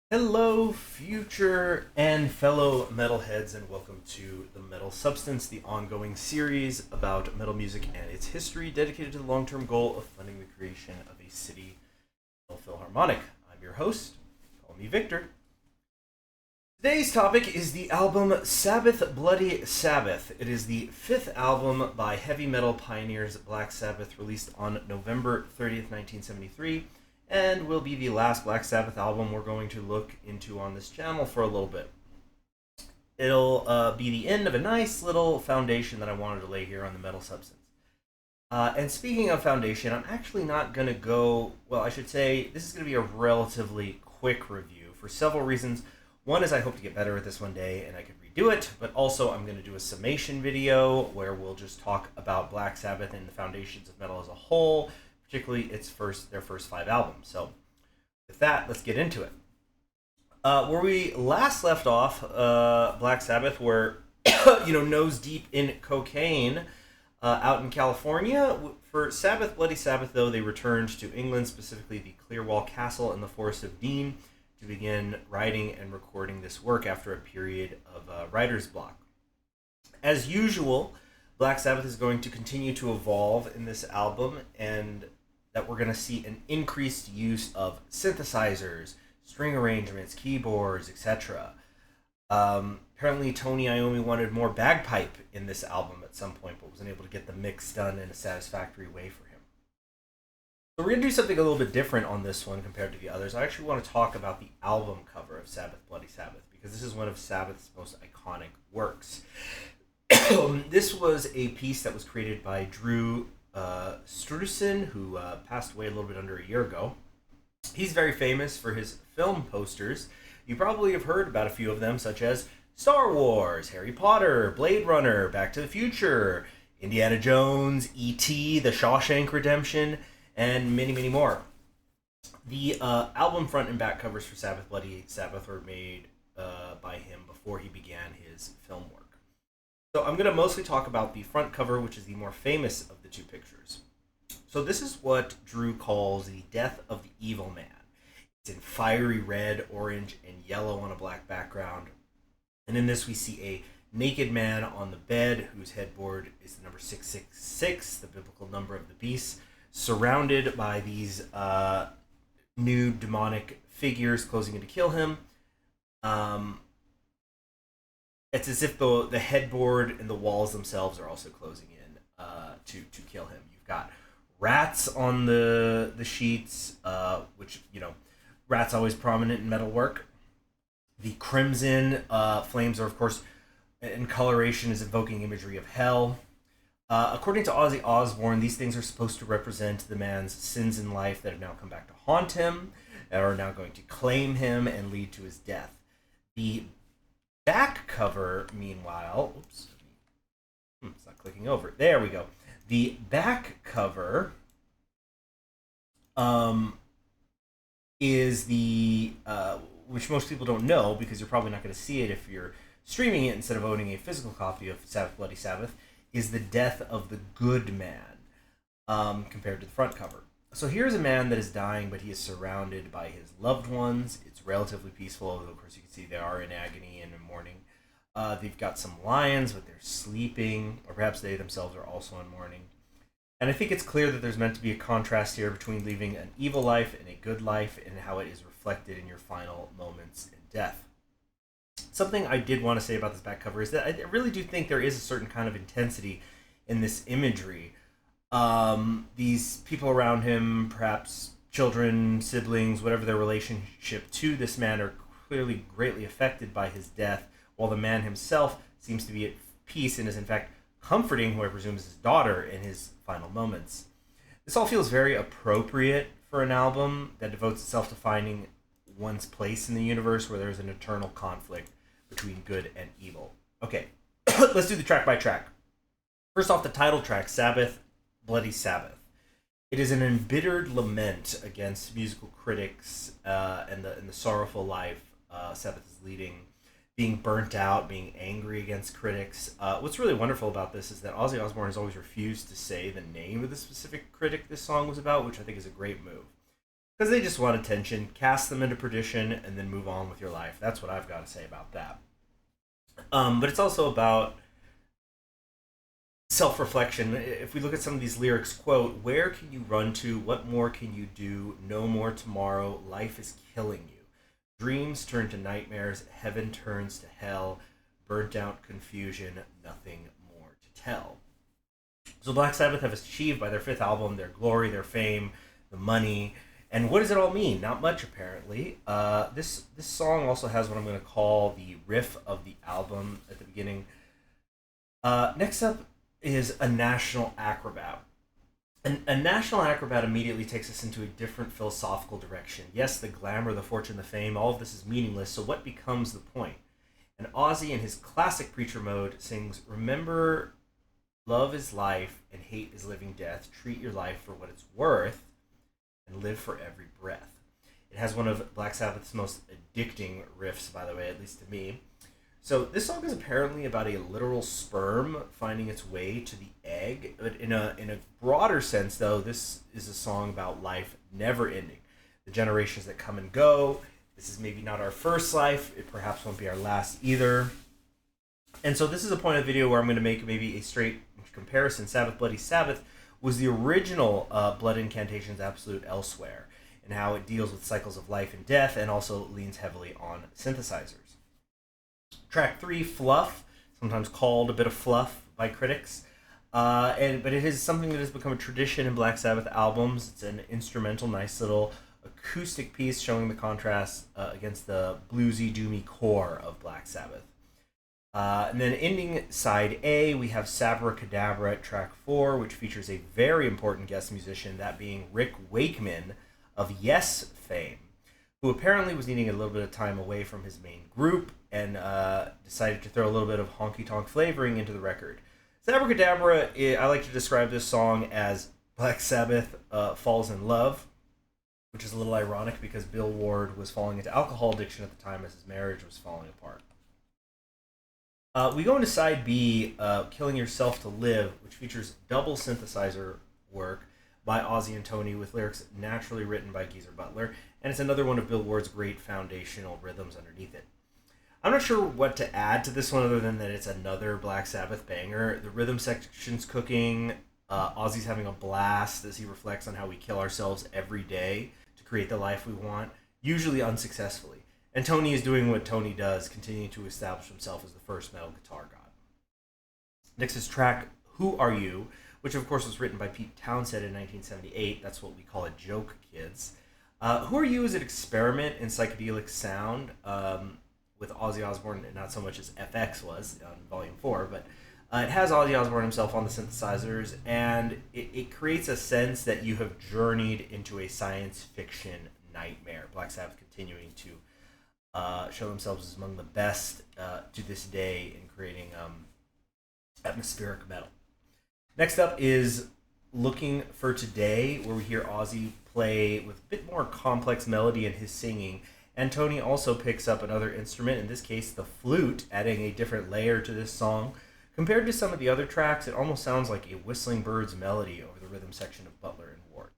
Hello, future and fellow metalheads, and welcome to The Metal Substance, the ongoing series about metal music and its history, dedicated to the long term goal of funding the creation of a city philharmonic. I'm your host, call me Victor. Today's topic is the album Sabbath Bloody Sabbath. It is the fifth album by heavy metal pioneers Black Sabbath, released on November 30th, 1973, and will be the last Black Sabbath album we're going to look into on this channel for a little bit. It'll be the end of a nice little foundation that I wanted to lay here on the metal substance. And speaking of foundation, I'm actually not going to go, well, I should say, this is going to be a relatively quick review for several reasons. One is I hope to get better at this one day and I could redo it, but also I'm going to do a summation video where we'll just talk about Black Sabbath and the foundations of metal as a whole, particularly their first five albums. So with that, let's get into it. Where we last left off, Black Sabbath were, nose deep in cocaine out in California. For Sabbath, Bloody Sabbath, though, they returned to England, specifically the Clearwall Castle in the Forest of Dean, to begin writing and recording this work after a period of writer's block. As usual, Black Sabbath is going to continue to evolve in this album, and that we're going to see an increased use of synthesizers, string arrangements, keyboards, etc. Apparently, Tony Iommi wanted more bagpipe in this album at some point, but wasn't able to get the mix done in a satisfactory way for him. So we're going to do something a little bit different on this one compared to the others. I actually want to talk about the album cover of Sabbath Bloody Sabbath, because this is one of Sabbath's most iconic works. This was a piece that was created by Drew Struzan, who passed away a little bit under a year ago. He's very famous for his film posters. You probably have heard about a few of them, such as Star Wars, Harry Potter, Blade Runner, Back to the Future, Indiana Jones, E.T., The Shawshank Redemption, and many, many more. The album front and back covers for Sabbath Bloody Sabbath were made by him before he began his film work. So I'm going to mostly talk about the front cover, which is the more famous of the two pictures. So this is what Drew calls the Death of the Evil Man. It's in fiery red, orange, and yellow on a black background. And in this we see a naked man on the bed whose headboard is the number 666, the biblical number of the beast, surrounded by these nude demonic figures closing in to kill him. It's as if the headboard and the walls themselves are also closing in to kill him. You've got rats on the sheets, which, rats always prominent in metal work. The crimson flames are, of course, and coloration is evoking imagery of hell. According to Ozzy Osbourne, these things are supposed to represent the man's sins in life that have now come back to haunt him, that are now going to claim him and lead to his death. The back cover, meanwhile, it's not clicking over. There we go. The back cover is the which most people don't know, because you're probably not going to see it if you're streaming it instead of owning a physical copy of Sabbath Bloody Sabbath, is the death of the good man compared to the front cover. So here's a man that is dying, but he is surrounded by his loved ones. It's relatively peaceful, although of course you can see they are in agony and in mourning. They've got some lions, but they're sleeping, or perhaps they themselves are also in mourning. And I think it's clear that there's meant to be a contrast here between living an evil life and a good life, and how it is reflected in your final moments in death. Something I did want to say about this back cover is that I really do think there is a certain kind of intensity in this imagery. These people around him, perhaps children, siblings, whatever their relationship to this man, are clearly greatly affected by his death, while the man himself seems to be at peace and is in fact comforting who I presume is his daughter in his final moments. This all feels very appropriate for an album that devotes itself to finding one's place in the universe where there's an eternal conflict between good and evil. Okay, let's do the track by track. First off, the title track, Sabbath Bloody Sabbath. It is an embittered lament against musical critics and the sorrowful life Sabbath is leading, being burnt out, being angry against critics. What's really wonderful about this is that Ozzy Osbourne has always refused to say the name of the specific critic this song was about, which I think is a great move. because they just want attention, cast them into perdition, and then move on with your life. That's what I've got to say about that. But it's also about self-reflection. If we look at some of these lyrics, quote, "Where can you run to? What more can you do? No more tomorrow. Life is killing you. Dreams turn to nightmares. Heaven turns to hell. Burnt out confusion. Nothing more to tell." So Black Sabbath have achieved by their fifth album their glory, their fame, the money. And what does it all mean? Not much, apparently. This song also has what I'm going to call the riff of the album at the beginning. Next up is a national acrobat. And a national acrobat immediately takes us into a different philosophical direction. Yes, the glamour, the fortune, the fame, all of this is meaningless, so what becomes the point? And Ozzy, in his classic preacher mode, sings, "Remember, love is life and hate is living death. Treat your life for what it's worth and live for every breath." It has one of Black Sabbath's most addicting riffs, by the way, at least to me. So this song is apparently about a literal sperm finding its way to the egg. But in a broader sense, though, this is a song about life never ending. The generations that come and go. This is maybe not our first life. It perhaps won't be our last either. And so this is a point of the video where I'm going to make maybe a straight comparison. Sabbath Bloody Sabbath was the original Blood Incantations Absolute Elsewhere, and how it deals with cycles of life and death and also leans heavily on synthesizers. Track 3, Fluff, sometimes called a bit of fluff by critics, but it is something that has become a tradition in Black Sabbath albums. It's an instrumental, nice little acoustic piece showing the contrast against the bluesy, doomy core of Black Sabbath. And then ending side A, we have Sabracadabra at track 4, which features a very important guest musician, that being Rick Wakeman of Yes fame, who apparently was needing a little bit of time away from his main group and decided to throw a little bit of honky-tonk flavoring into the record. Sabracadabra, I like to describe this song as Black Sabbath Falls in Love, which is a little ironic because Bill Ward was falling into alcohol addiction at the time as his marriage was falling apart. We go into side B, Killing Yourself to Live, which features double synthesizer work by Ozzy and Tony with lyrics naturally written by Geezer Butler, and it's another one of Bill Ward's great foundational rhythms underneath it. I'm not sure what to add to this one other than that it's another Black Sabbath banger. The rhythm section's cooking, Ozzy's having a blast as he reflects on how we kill ourselves every day to create the life we want, usually unsuccessfully. And Tony is doing what Tony does, continuing to establish himself as the first metal guitar god. Next is track Who Are You?, which of course was written by Pete Townsend in 1978. That's what we call a joke, kids. Who Are You is an experiment in psychedelic sound with Ozzy Osbourne, not so much as FX was on Volume 4, but it has Ozzy Osbourne himself on the synthesizers, and it creates a sense that you have journeyed into a science fiction nightmare. Black Sabbath continuing to show themselves as among the best to this day in creating atmospheric metal. Next up is Looking for Today, where we hear Ozzy play with a bit more complex melody in his singing, and Tony also picks up another instrument, in this case the flute, adding a different layer to this song. Compared to some of the other tracks, it almost sounds like a Whistling Bird's melody over the rhythm section of Butler and Ward.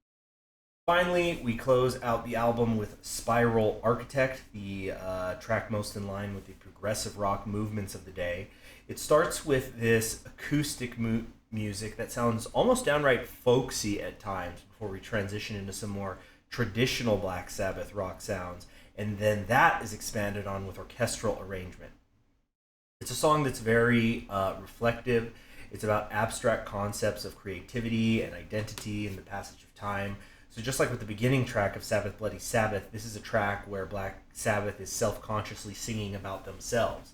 Finally, we close out the album with Spiral Architect, the track most in line with the progressive rock movements of the day. It starts with this acoustic music that sounds almost downright folksy at times before we transition into some more traditional Black Sabbath rock sounds, and then that is expanded on with orchestral arrangement. It's a song that's very reflective. It's about abstract concepts of creativity and identity and the passage of time. So just like with the beginning track of Sabbath Bloody Sabbath, this is a track where Black Sabbath is self-consciously singing about themselves.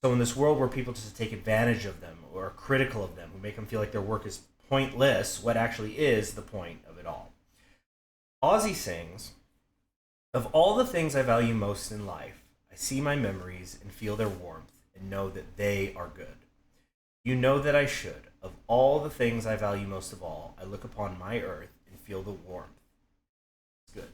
So in this world where people just take advantage of them or are critical of them, who make them feel like their work is pointless, what actually is the point of it all? Ozzy sings, "Of all the things I value most in life, I see my memories and feel their warmth and know that they are good. You know that I should. Of all the things I value most of all, I look upon my earth and feel the warmth." It's good.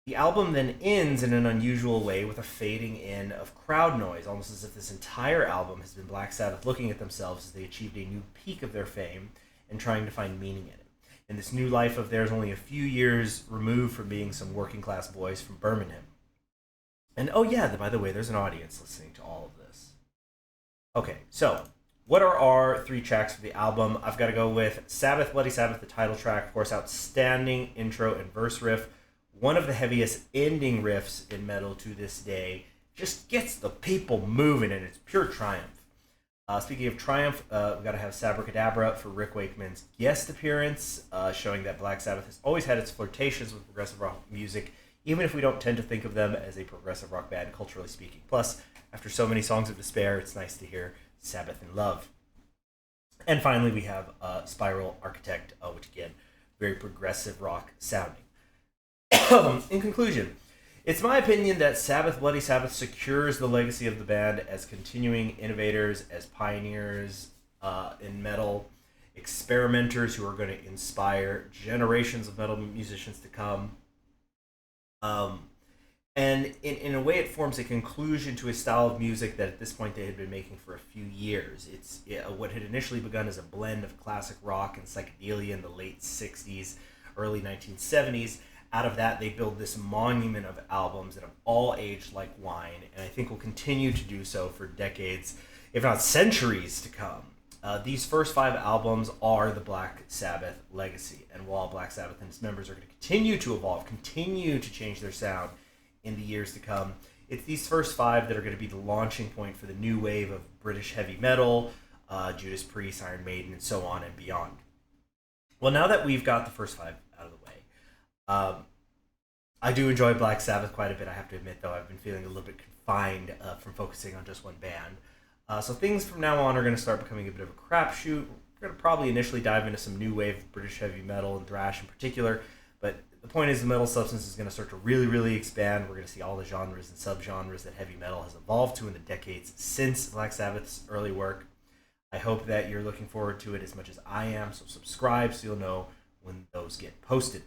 The album then ends in an unusual way with a fading in of crowd noise, almost as if this entire album has been Black Sabbath looking at themselves as they achieved a new peak of their fame and trying to find meaning in it. in this new life of theirs, only a few years removed from being some working class boys from Birmingham. And oh yeah, by the way, there's an audience listening to all of this. Okay, so what are our 3 tracks for the album? I've got to go with Sabbath, Bloody Sabbath, the title track. Of course, outstanding intro and verse riff. One of the heaviest ending riffs in metal to this day. Just gets the people moving, and it's pure triumph. Speaking of triumph, we've got to have Sabracadabra for Rick Wakeman's guest appearance, showing that Black Sabbath has always had its flirtations with progressive rock music, even if we don't tend to think of them as a progressive rock band, culturally speaking. Plus, after so many songs of despair, it's nice to hear Sabbath in love. And finally, we have Spiral Architect, which again, very progressive rock sounding. In conclusion, it's my opinion that Sabbath, Bloody Sabbath secures the legacy of the band as continuing innovators, as pioneers in metal, experimenters who are going to inspire generations of metal musicians to come. And in a way, it forms a conclusion to a style of music that at this point they had been making for a few years. It's what had initially begun as a blend of classic rock and psychedelia in the late 60s, early 1970s. Out of that, they build this monument of albums that have all aged like wine, and I think will continue to do so for decades, if not centuries to come. These first 5 albums are the Black Sabbath legacy, and while Black Sabbath and its members are going to continue to evolve, continue to change their sound in the years to come, it's these first 5 that are going to be the launching point for the new wave of British heavy metal, Judas Priest, Iron Maiden, and so on and beyond. Well, now that we've got the first 5 out of the way, I do enjoy Black Sabbath quite a bit, I have to admit, though. I've been feeling a little bit confined from focusing on just one band. So things from now on are going to start becoming a bit of a crapshoot. We're going to probably initially dive into some new wave British heavy metal and thrash in particular, but the point is the metal substance is going to start to really, really expand. We're going to see all the genres and subgenres that heavy metal has evolved to in the decades since Black Sabbath's early work. I hope that you're looking forward to it as much as I am, so subscribe so you'll know when those get posted.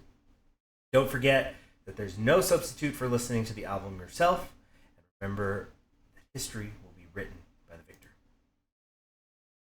Don't forget that there's no substitute for listening to the album yourself, and remember that history will be written